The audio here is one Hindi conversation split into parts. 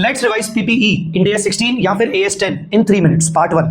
लेट्स रिवाइज पीपीई इंडिया 16 या फिर AS 10 इन 3 मिनट्स। पार्ट 1।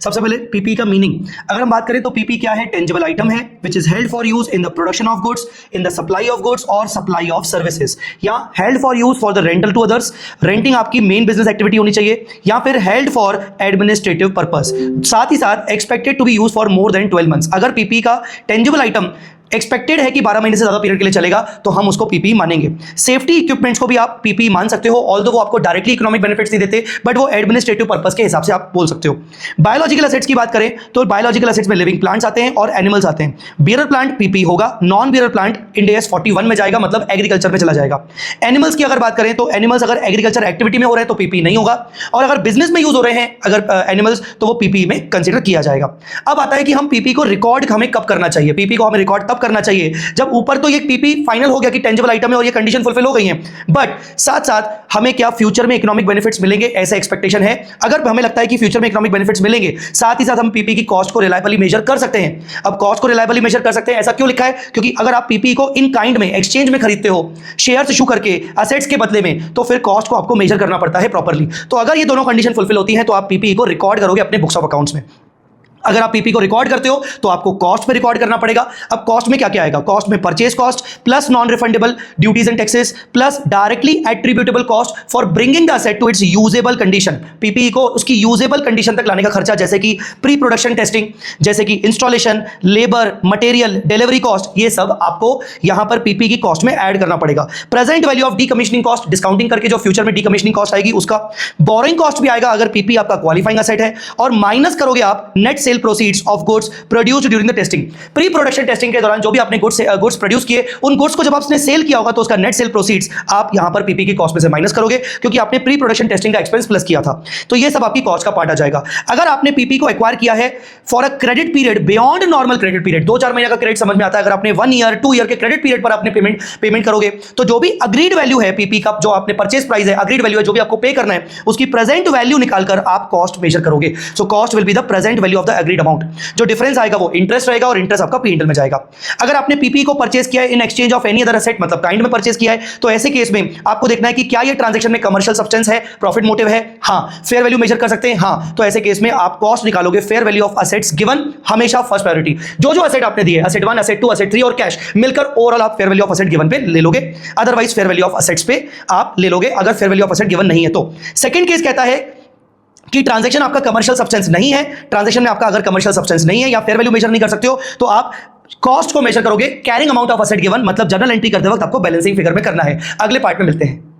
सबसे पहले पीपी का मीनिंग अगर हम बात करें तो पीपी क्या है? टेंजिबल आइटम है which is held for use in the production of goods, in the supply of goods और सप्लाई ऑफ सर्विसेज, या held for use for the rental to others. Renting आपकी मेन बिजनेस एक्टिविटी होनी चाहिए, या फिर हेल्ड फॉर एडमिनिस्ट्रेटिव पर्पस। साथ ही साथ expected to be use for more than 12 months. अगर पीपी का टेंजिबल आइटम एक्सपेक्टेड है कि 12 महीने से ज्यादा पीरियड के लिए चलेगा तो हम उसको पीपी मानेंगे। सेफ्टी इक्विपमेंट्स को भी आप पीपी मान सकते हो, ऑल्दो वो आपको डायरेक्टली इकोनॉमिक बेनिफिट्स नहीं देते, बट वो एडमिनिस्ट्रेटिव पर्पस के हिसाब से आप बोल सकते हो। बायोलॉजिकल एसेट्स की बात करें तो बायोलॉजिकल एसेट्स में लिविंग प्लांट्स आते हैं और एनिमल्स आते हैं। बियरर प्लांट पीपी होगा, नॉन बियरर प्लांट इंडेस 41 में जाएगा, मतलब एग्रीकल्चर में चला जाएगा। एनिमल्स की अगर बात करें तो एनिमल्स अगर एग्रीकल्चर एक्टिविटी में हो रहे हैं तो पीपी नहीं होगा, और अगर बिजनेस में यूज हो रहे हैं अगर एनिमल्स तो वो पीपी में कंसिडर किया जाएगा। अब आता है कि हम पीपी को रिकॉर्ड हमें कब करना चाहिए। पीपी को हमें रिकॉर्ड तब करना चाहिए जब ऊपर तो ये पीपी फाइनल हो गया कि टेंजिबल आइटम है और ये कंडीशन फुलफिल हो गई है, बट साथ साथ हमें क्या फ्यूचर में इकोनॉमिक बेनिफिट्स मिलेंगे ऐसा एक्सपेक्टेशन है। अगर हमें लगता है कि फ्यूचर में इकोनॉमिक बेनिफिट्स मिलेंगे, साथ ही साथ हम पीपी की कॉस्ट को रिलायबली मेजर कर सकते हैं। अब कॉस्ट को रिलायबली मेजर कर सकते हैं ऐसा क्यों लिखा है? क्योंकि अगर आप पीपी को इन काइंड में एक्सचेंज में खरीदते हो, शेयर्स इशू करके एसेट्स के बदले में, तो फिर कॉस्ट को आपको मेजर करना पड़ता है प्रॉपर्ली। तो अगर ये दोनों कंडीशन फुलफिल होती है तो आप पीपी को रिकॉर्ड करोगे अपने बुक्स ऑफ अकाउंट्स में। अगर आप पीपी को रिकॉर्ड करते हो तो आपको कॉस्ट पे रिकॉर्ड करना पड़ेगा। अब कॉस्ट में क्या क्या आएगा? कॉस्ट में purchase cost plus non refundable duties and taxes plus directly attributable cost for bringing the asset to its usable condition. PP को उसकी यूजेबल कंडीशन तक लाने का खर्चा, जैसे कि प्री प्रोडक्शन टेस्टिंग, जैसे कि installation, labour, material, delivery cost, ये सब आपको यहां पर पीपी की कॉस्ट में ऐड करना पड़ेगा। Present value of decommissioning cost, discounting करके जो फ्यूचर में डीकमिशनिंग कॉस्ट आएगी उसका। बोरिंग कॉस्ट भी आएगा अगर पीपी आपका क्वालिफाइंग एसेट है, और माइनस करोगे आप net cell proceeds of goods produced during the testing. Pre production testing के दौरान जो भी आपने गुड्स प्रोड्यूस किए, उन गुड्स को जब आपने सेल किया होगा तो उसका नेट सेल प्रोसीड्स आप यहां पर पीपी की कॉस्ट में से माइनस करोगे, क्योंकि आपने प्री प्रोडक्शन टेस्टिंग का एक्सपेंस प्लस किया था। तो ये सब आपकी कॉस्ट का पार्ट आ जाएगा। अगर आपने पीपी को एक्वायर किया है for a credit period beyond normal credit period, 2-4 महीने का क्रेडिट समझ में आता है। अगर आपने 1 ईयर 2 ईयर के क्रेडिट पीरियड पर आपने पेमेंट करोगे तो जो भी अग्रीड वैल्यू है पीपी का, जो आपने परचेज प्राइस है, अग्रीड वैल्यू है जो भी आपको पे करना है, उसकी प्रेजेंट वैल्यू निकालकर आप कॉस्ट मेजर करोगे। So cost will be the present value of the agreed amount. जो डिफरेंस आएगा वो इंटरेस्ट रहेगा, और इंटरेस्ट आपका P&L में जाएगा। अगर आपने पीपी को परचेज किया है in exchange of any other asset, मतलब काइंड में परचेज किया है, तो ऐसे केस में आपको देखना है कि क्या ये ट्रांजैक्शन में कमर्शियल सब्सटेंस है, प्रॉफिट मोटिव है, हाँ। फेयर वैल्यू मेजर कर सकते हैं, हाँ। तो ऐसे केस में आप कॉस्ट निकालोगे fair value of assets given, हमेशा फर्स्ट प्रायोरिटी। जो असेट आपने दिए, असेट 1, असेट 2, असेट 3 और कैश मिलकर ओवरऑल आप fair value of asset given पे ले लोगे, otherwise fair value of assets पे आप ले लोगे अगर fair value of asset given नहीं है तो। सेकंड केस कहता है कि ट्रांजैक्शन आपका कमर्शियल सब्सटेंस नहीं है, ट्रांजैक्शन में आपका अगर कमर्शियल सब्सटेंस नहीं है या फेयर वैल्यू मेजर नहीं कर सकते हो, तो आप कॉस्ट को मेजर करोगे carrying amount of asset given, मतलब जर्नल एंट्री करते वक्त आपको बैलेंसिंग फिगर में करना है। अगले पार्ट में मिलते हैं।